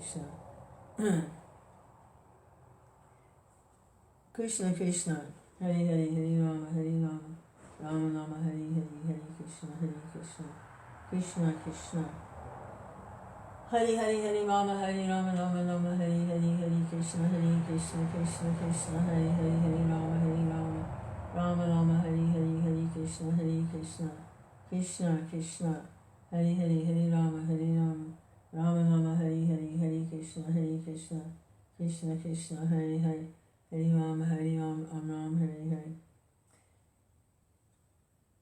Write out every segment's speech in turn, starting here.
Krishna. Krishna Krishna, Hare Hare, Hare Rama, Hare Rama, Rama Rama, Hare Hare, Hare Krishna, Krishna Krishna. Hare Hare, Hare Rama, Hare Rama, Rama Rama, Hare Hare, Hare Krishna, Krishna Krishna, Hare Hare, Hare Rama, Rama Rama, Hare Hare, Hare Krishna, Krishna Krishna, Hare Hare, Hare Rama, Rama Rama, Hare Hare, Hare Krishna, Krishna Krishna, Hare Hare, Hare Rama, Ram Hare Hare.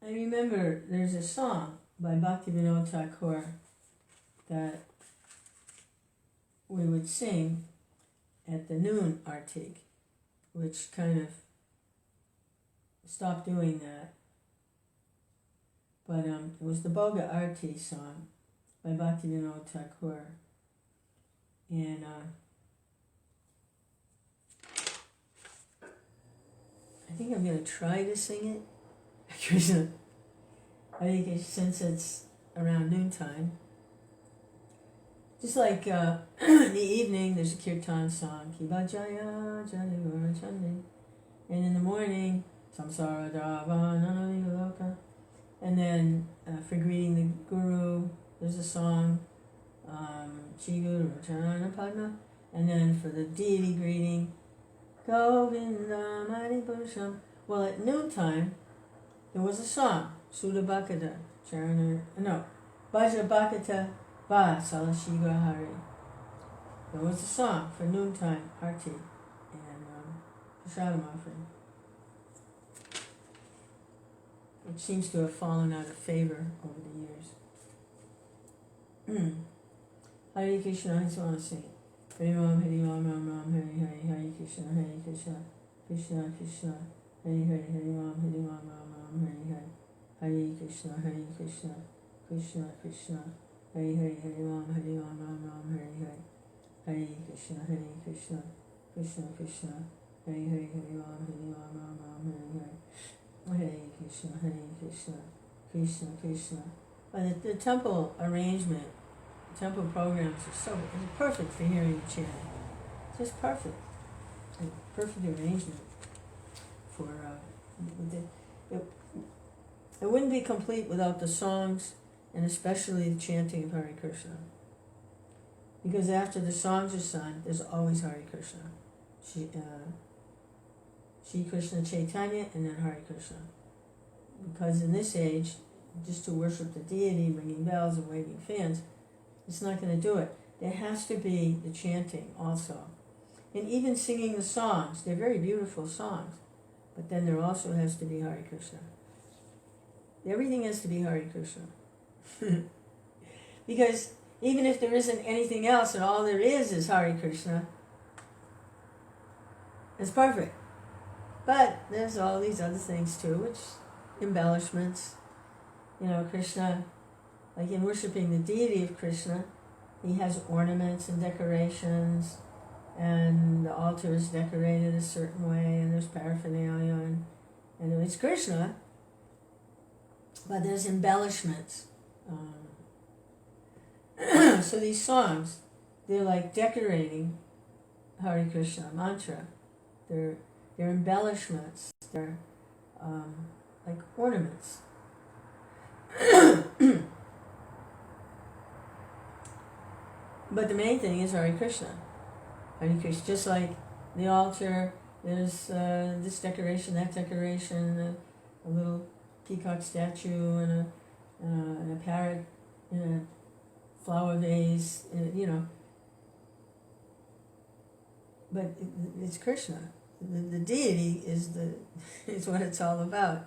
I remember there's a song by Bhaktivinoda Thakur that we would sing at the noon artik, which kind of stopped doing that. But it was the Bhoga-arati song by Bhaktivinoda Thakur. And I think I'm going to try to sing it. I think since it's around noontime. Just like in the evening, there's a kirtan song, Kiba Jaya Jaya Guru Chandi. And in the morning, Samsara Dava Nanali Loka. And then for greeting the Guru, there's a song, Chi Guru Charana Padma. And then for the deity greeting, Govinda Mani Purusham. Well, at noontime, there was a song, Sudha Bhakata, Bhaja Bhakata Va Salashiva Hari. There was a song for noontime arti and prasadam offering, which seems to have fallen out of favor over the years. Hare Krishna, I just want to sing it. Hare Ram, Ram, Hare Hare, Hare Krishna, Krishna Krishna, Hare Hare, Hare Ram, Ram, Hare Hare, Hare Krishna, Krishna Krishna, Hare Hare, Hare Ram, Ram, Hare Hare, Hare Krishna, Krishna Krishna, Hare Hare, Hare Ram, Hare Hare, Hare Krishna, Krishna Krishna. But the temple arrangement, temple programs are it's perfect for hearing the chanting. It's just perfect. A perfect arrangement for it wouldn't be complete without the songs and especially the chanting of Hare Krishna. Because after the songs are sung, there's always Hare Krishna. Shri Krishna Chaitanya and then Hare Krishna. Because in this age, just to worship the deity, ringing bells and waving fans, it's not going to do it. There has to be the chanting also. And even singing the songs, they're very beautiful songs, but then there also has to be Hare Krishna. Everything has to be Hare Krishna. Because even if there isn't anything else and all there is Hare Krishna, it's perfect. But there's all these other things too, which embellishments. Krishna, like in worshiping the deity of Krishna, he has ornaments and decorations, and the altar is decorated a certain way, and there's paraphernalia, and it's Krishna, but there's embellishments. So these songs, they're like decorating Hare Krishna mantra. They're embellishments. They're like ornaments. But the main thing is Hare Krishna. Hare Krishna, just like the altar, there's this decoration, that decoration, a little peacock statue, and a parrot in a flower vase, But it's Krishna. The deity is what it's all about.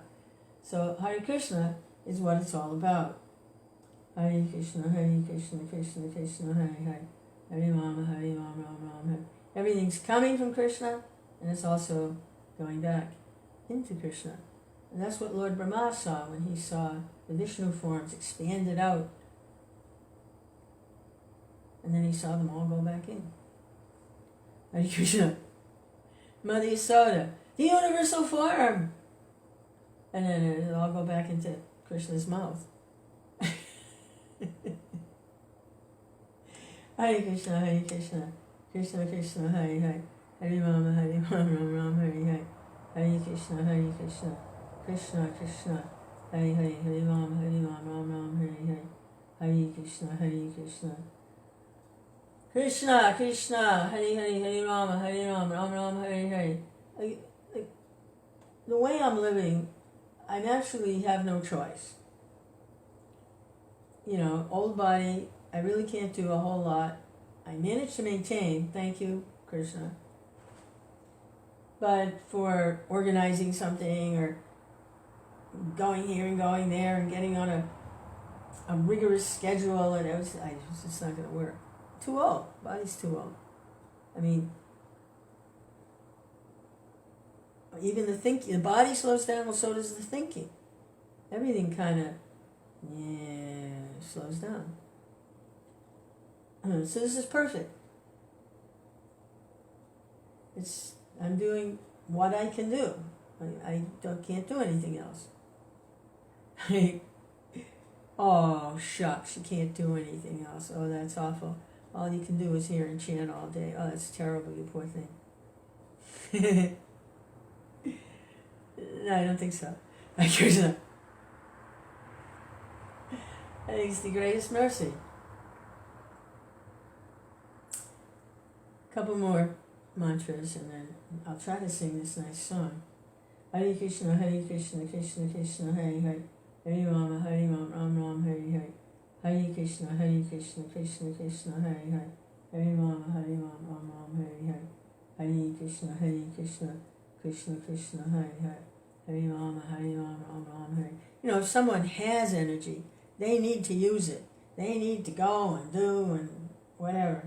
So Hare Krishna is what it's all about. Hare Krishna, Krishna Krishna, Hare Hare, Hare Rama, Ram, Hare. Everything's coming from Krishna, and it's also going back into Krishna. And that's what Lord Brahma saw when he saw the Vishnu forms expanded out. And then he saw them all go back in. Hare Krishna. Mother Yasoda, the universal form. And then it'll all go back into Krishna's mouth. Hare Krishna, Krishna Krishna, Hare Hare, Hare Rama, Ram Ram, Hare Hare, Hare Krishna, Krishna Krishna, Hare Hare, Hare Rama, Ram Ram, Hare Hare, Hare Krishna, Krishna Krishna, Hare Hare, Hare Rama, Ram Ram, Hare Hare. The way I'm living, I naturally have no choice. You know, old body, I really can't do a whole lot. I manage to maintain, thank you, Krishna. But for organizing something or going here and going there and getting on a rigorous schedule, and it's just not going to work. Too old. Body's too old. I mean, even the body slows down, well, so does the thinking. Everything kind of, slows down. So this is perfect. I'm doing what I can do. I can't do anything else. Oh, shucks, you can't do anything else. Oh, that's awful. All you can do is hear and chant all day. Oh, that's terrible, you poor thing. No, I don't think so. I think it's the greatest mercy. Couple more mantras and then I'll try to sing this nice song. Hare Krishna, Krishna Krishna, Hare Hare, Hare Rama, Ram Ram, Hare Hare, Hare Krishna, Krishna Krishna, Hare Hare, Hare Rama, Ram Ram, Hare Hare, Hare Krishna, Krishna Krishna, Hare Hare, Hare Rama, Ram Ram, Hare. You know, if someone has energy, they need to use it. They need to go and do and whatever.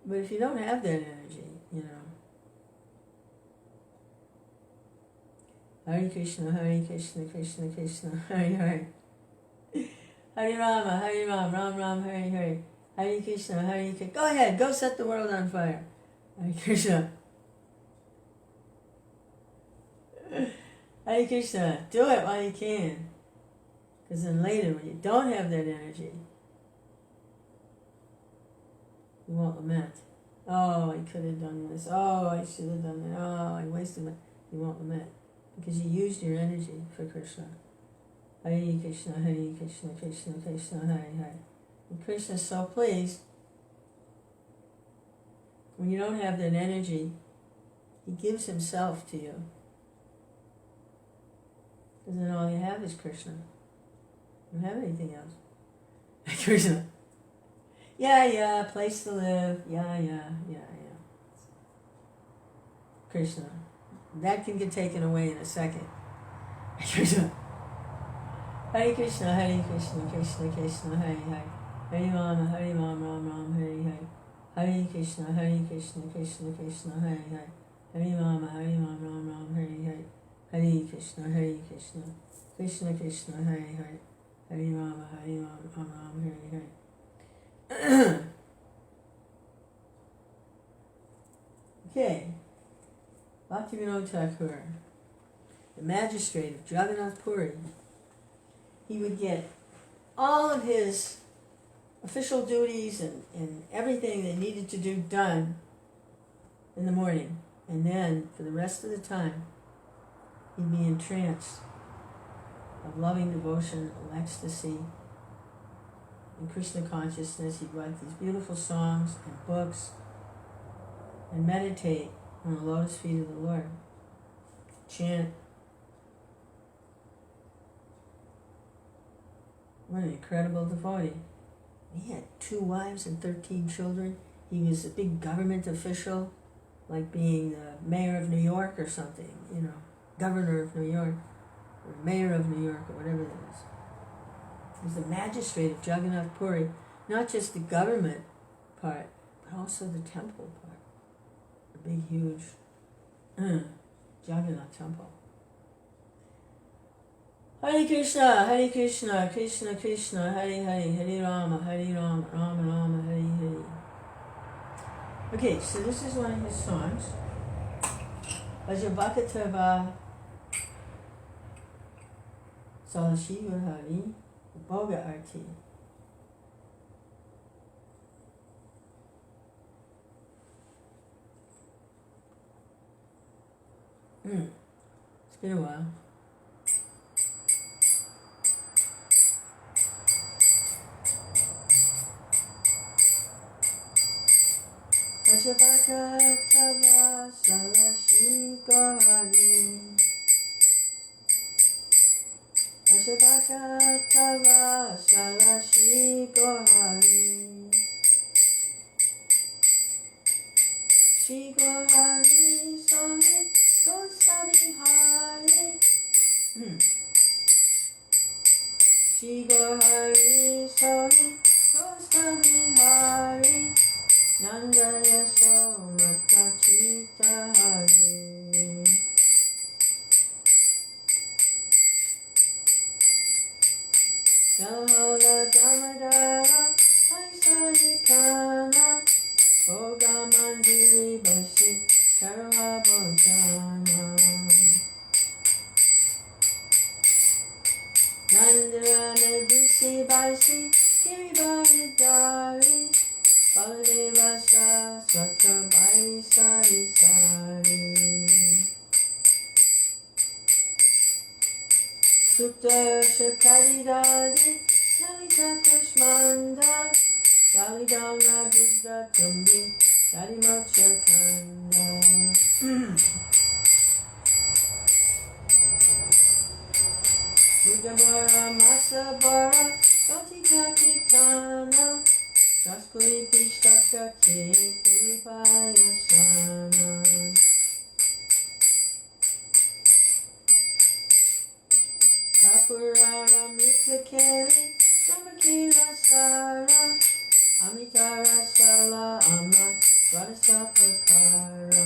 But if you don't have that energy, you know. Hare Krishna, Krishna Krishna, Hare Hare. Hare Rama, Ram Ram, Hare Hare. Hare Krishna, Krishna. Go ahead, go set the world on fire. Hare Krishna. Hare Krishna, do it while you can. Because then later, when you don't have that energy, you won't lament. Oh, I could have done this. Oh, I should have done that. Oh, I wasted my... You won't lament. Because you used your energy for Krishna. Hare Krishna, Krishna Krishna, Hare Hare. And Krishna's so pleased. When you don't have that energy, he gives himself to you. Because then all you have is Krishna. You don't have anything else. Krishna. Yeah, place to live. Yeah. Krishna. That can get taken away in a second. Krishna. Hare Krishna, Krishna Krishna, Hare Hare. Hare Rama, Ram Ram, Hare Hare. Hare Krishna, Krishna Krishna, Hare Hare. Hare Rama, Ram Ram, Hare Hare. Hare Krishna, Krishna Krishna, Hare Hare. Hare Rama, Ram Ram, Hare Hare. Okay. Bhaktivinoda Thakur, the magistrate of Jagannath Puri, he would get all of his official duties and everything they needed to do done in the morning. And then, for the rest of the time, he'd be in trance of loving devotion, of ecstasy, and Krishna consciousness. He'd write these beautiful songs and books and meditate on the lotus feet of the Lord. Chant. What an incredible devotee. He had 2 wives and 13 children. He was a big government official, like being the mayor of New York or something, you know, governor of New York, or mayor of New York, or whatever that is. He was the magistrate of Jagannath Puri, not just the government part, but also the temple part. A big, huge Jagannath temple. Hare Krishna, Krishna Krishna, Hare Hare, Hare Rama, Rama Rama, Hare Hare. Okay, so this is one of his songs. Vajrabhakatava Salashiva Hari, Bhoga-arati. It's been a while. Vashabhakatava Sarashikohari Vashabhakatava Sarashikohari Shikohari Sohi Gosami Hari Shikohari Sohi Gosami Hari Nanda Yasomata Chita Hari Yalahola Damadara Aisarikana Bhoga-mandiri Bashi Karaha Bhojana Nandarana Disi Bashi Giribaridari Baladevasa Saka Baisari Sari Sukta Shakaridadi Lalita Kashmanda Dalidamna Buddha Tumbi Dalimoksha Kanda Buddha-bara Masabara Gauti-kakitana Saskuli Pishtaka-ki Puripayasana Kapurara Mitakeri Samakila Sara Amitara Sala Ama Vadasapakara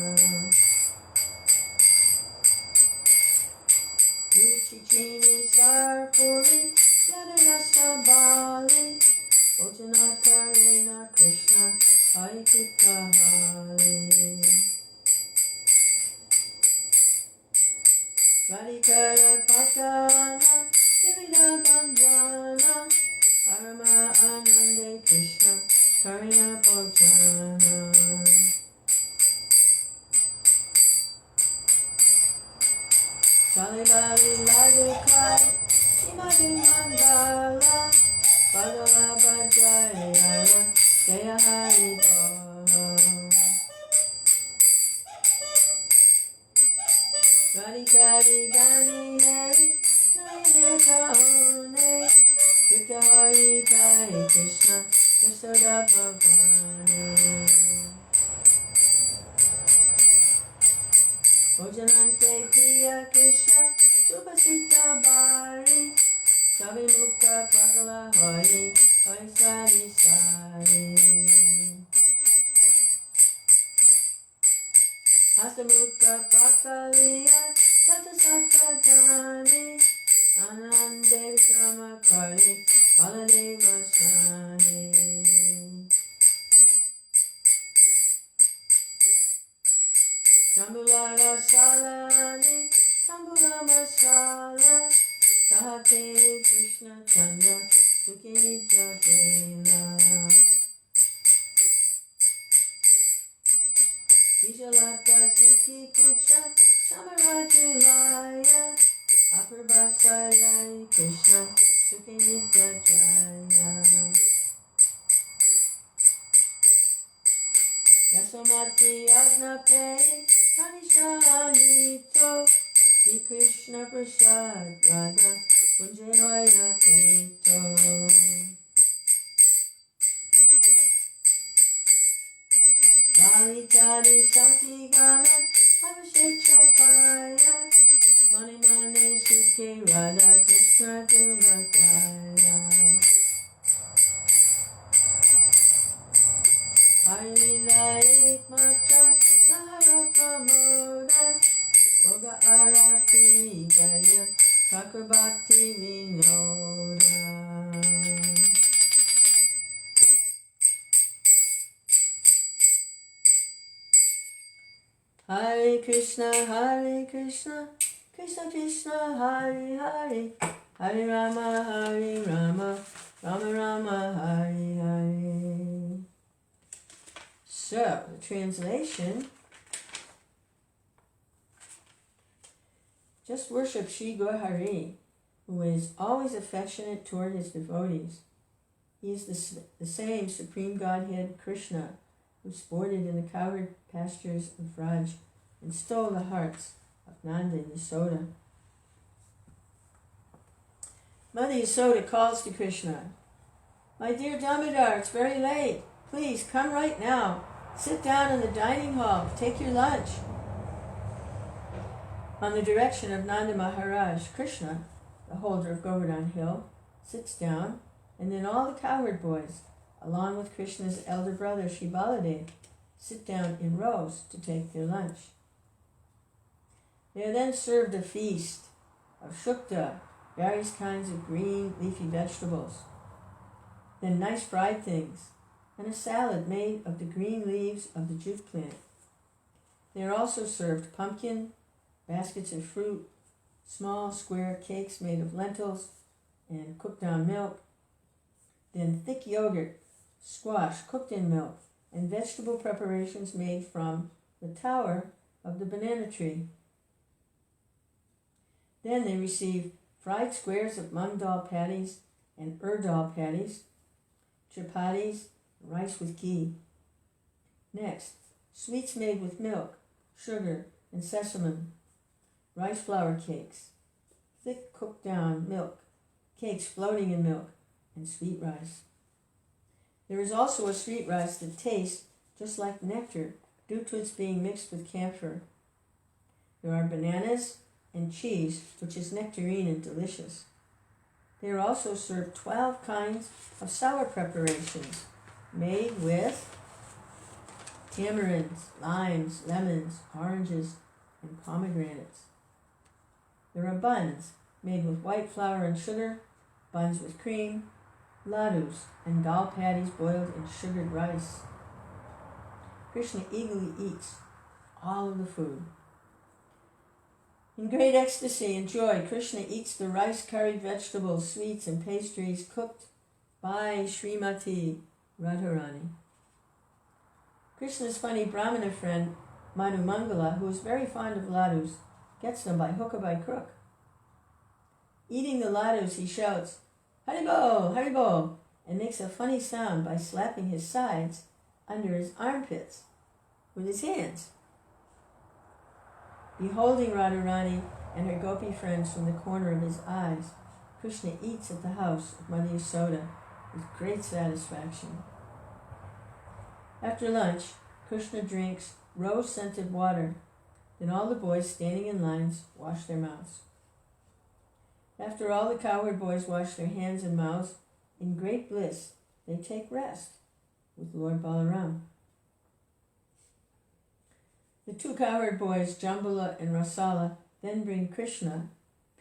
Ruchichini Sarpuri Yadarasa Bali Bojana Karina Krishna Aikitahari Radhikara Pakana Divida Banjana Parama Anande Krishna Karina Bojana Salivali Ladukai Imadi Mandala Badala Bajayara Jaya Hari Bola Radhikari Gani Hari Nayane Kaone Kripta Hari Kai Krishna Yasoda Bhavani Bhojanante Priya Krishna Supasita Bari Savi Mukha Pagala Hari Hari Sari Sari Hasta Mukha Pakaliya Sata Sata Jani Anande Vikrama Kali Baladeva Sani Shambhulara Salani Shambhula Masala Sahate Krishna Chandra Sukini Javela Vijalata Siki Pucha Samarajulaya Apurvasayai Krishna Sukini Jajaya Yasomati Agnape Kanisha Anito Shri Krishna Prasad Radha Kunjaya Pito Lalitari Shakti Gana Abhishek Paya Mani Mani Sukhi Radha Krishna Gumakaya Hari Lila Ekmatra Sahara Pramoda Bhoga-arati Gaya Thakur Bhakti Vinoda Hare Krishna, Krishna Krishna, Hare Hare, Hare Rama, Rama Rama, Hare Hare. So, the translation. Just worship Sri Gohari, who is always affectionate toward his devotees. He is the same Supreme Godhead Krishna, who sported in the cowherd pastures of Vraj and stole the hearts of Nanda and Yasoda. Mother Yasoda calls to Krishna, "My dear Damodar, it's very late. Please come right now. Sit down in the dining hall. Take your lunch." On the direction of Nanda Maharaj, Krishna, the holder of Govardhan Hill, sits down, and then all the cowherd boys, along with Krishna's elder brother Sri Baladev, sit down in rows to take their lunch. They are then served a feast of shukta, various kinds of green leafy vegetables, then nice fried things, and a salad made of the green leaves of the jute plant. They are also served pumpkin, baskets of fruit, small square cakes made of lentils and cooked down milk, then thick yogurt, squash cooked in milk, and vegetable preparations made from the tower of the banana tree. Then they receive fried squares of mung dal patties and dal patties, chapatis, rice with ghee. Next, sweets made with milk, sugar, and sesame, rice flour cakes, thick cooked down milk, cakes floating in milk, and sweet rice. There is also a sweet rice that tastes just like nectar due to its being mixed with camphor. There are bananas and cheese, which is nectarine and delicious. They are also served 12 kinds of sour preparations made with tamarinds, limes, lemons, oranges, and pomegranates. There are buns made with white flour and sugar, buns with cream, ladus, and dal patties boiled in sugared rice. Krishna eagerly eats all of the food. In great ecstasy and joy, Krishna eats the rice curried vegetables, sweets, and pastries cooked by Srimati Radharani. Krishna's funny Brahmana friend, Madhu Mangala, who is very fond of ladus, gets them by hook or by crook. Eating the ladus, he shouts, "Haribo, Haribo," and makes a funny sound by slapping his sides under his armpits with his hands. Beholding Radharani and her gopi friends from the corner of his eyes, Krishna eats at the house of Mother Yasoda with great satisfaction. After lunch, Krishna drinks rose-scented water. Then all the boys standing in lines wash their mouths. After all the cowherd boys wash their hands and mouths, in great bliss they take rest with Lord Balaram. The two cowherd boys, Jambula and Rasala, then bring Krishna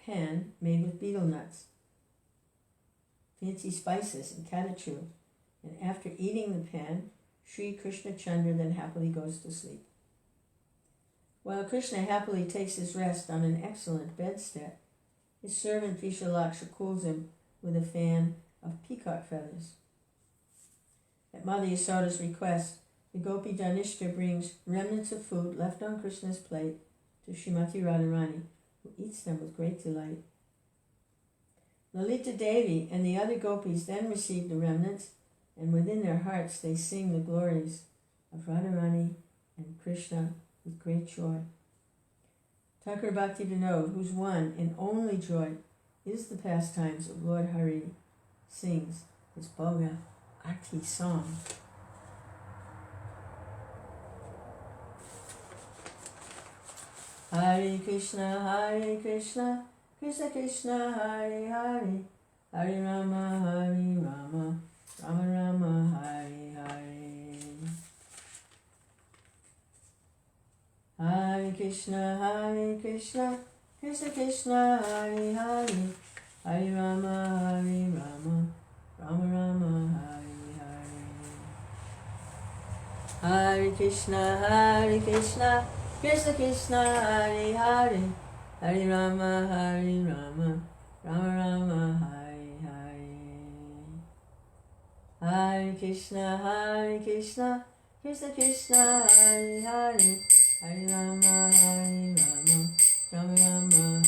pan made with betel nuts, fancy spices, and catechu, and after eating the pan, Sri Krishna Chandra then happily goes to sleep. While Krishna happily takes his rest on an excellent bedstead, his servant Vishalaksha cools him with a fan of peacock feathers. At Mother Yasoda's request, the Gopi Dhanishta brings remnants of food left on Krishna's plate to Srimati Radharani, who eats them with great delight. Lalita Devi and the other gopis then receive the remnants, and within their hearts they sing the glories of Radharani and Krishna with great joy. Thakur Bhakti Vinod, whose one and only joy is the pastimes of Lord Hari, sings his Bhoga-arati song. Hare Krishna, Krishna Krishna, Hare Hare, Hare Rama, Rama Rama, Hare Hare. Hare Krishna, Krishna Krishna, Hare Hare, Hare Rama, Rama Rama, Hare Hare. Hare Krishna, Krishna Krishna, Hare Hare, Hare Rama, Rama Hare Hare. Hare Krishna, Krishna Krishna, Hare Hare, Hare Rama, Rama Rama,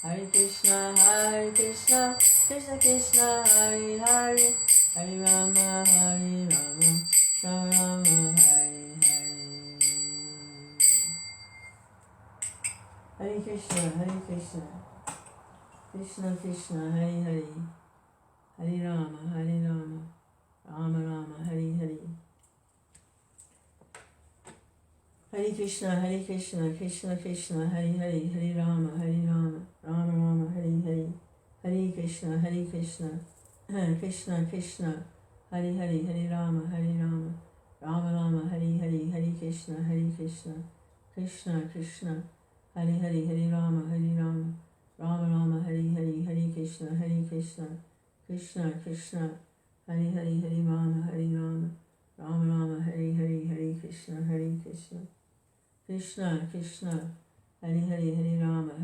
Hare Hare. Hare Krishna, Krishna Krishna, Hare Hare, Hare Rama, Rama Rama, Hare Hare. Hare Krishna, Krishna Krishna, Hare Hare, Hare Rama, Rama Rama, Hare Hare. Hare Krishna, Krishna Krishna, Hare Hare, Hare Rama, Rama Rama, Hare Hare. Hare Krishna, Krishna Krishna, Hare Hare, Hare Rama, Rama Rama, Hare Hare. Hare Krishna, Krishna Krishna, Hare Hare, Hare Rama, Rama Rama, Hare Hare. Hare Krishna, Krishna Krishna, Hare Hare, Hare Rama, Rama Rama, Hare Hare. Hare Krishna, Krishna Krishna, Hare Hare, Hare Rama,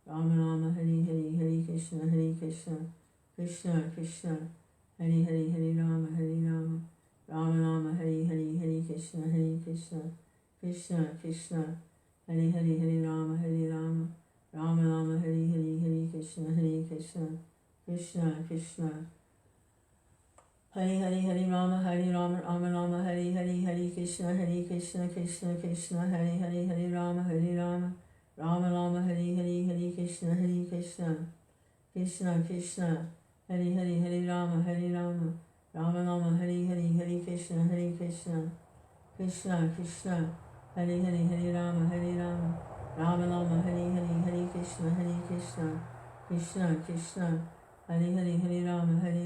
Rama Rama, Hare Hare. Hare Krishna, Krishna Krishna, Hare Hare, Hare Rama, Rama Rama, Hare Hare. Hare Krishna, Krishna Krishna, Hare Hare, Hare Rama, Rama Rama, Hare Hare. Hare Krishna, Krishna Krishna, Hare Hare, Hare Rama, Rama Rama, Hare Hare. Hare Krishna, Krishna Krishna, Hare Hare, Hare Rama, Rama Rama, Hare Hare. Hare Krishna, Krishna Krishna, Hare Hare, Hare Rama, Rama Rama, Hare Hare. Hare Krishna, Krishna Krishna, Hare Hare, Hare Rama, Rama Rama, Hare Hare. Hare Krishna, Krishna Krishna, Hare Hare, Hare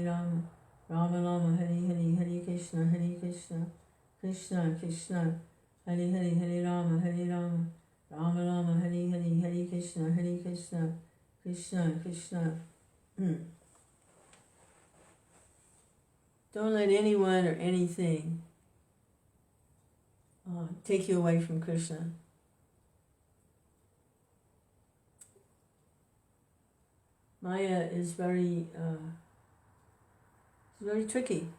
Rama, Rama Rama, Hare Hare. Hare Krishna, Krishna Krishna, Hare Hare, Hare Rama, Rama Rama, Hare Hare. Hare Krishna, Krishna Krishna. Don't let anyone or anything take you away from Krishna. Maya is very tricky.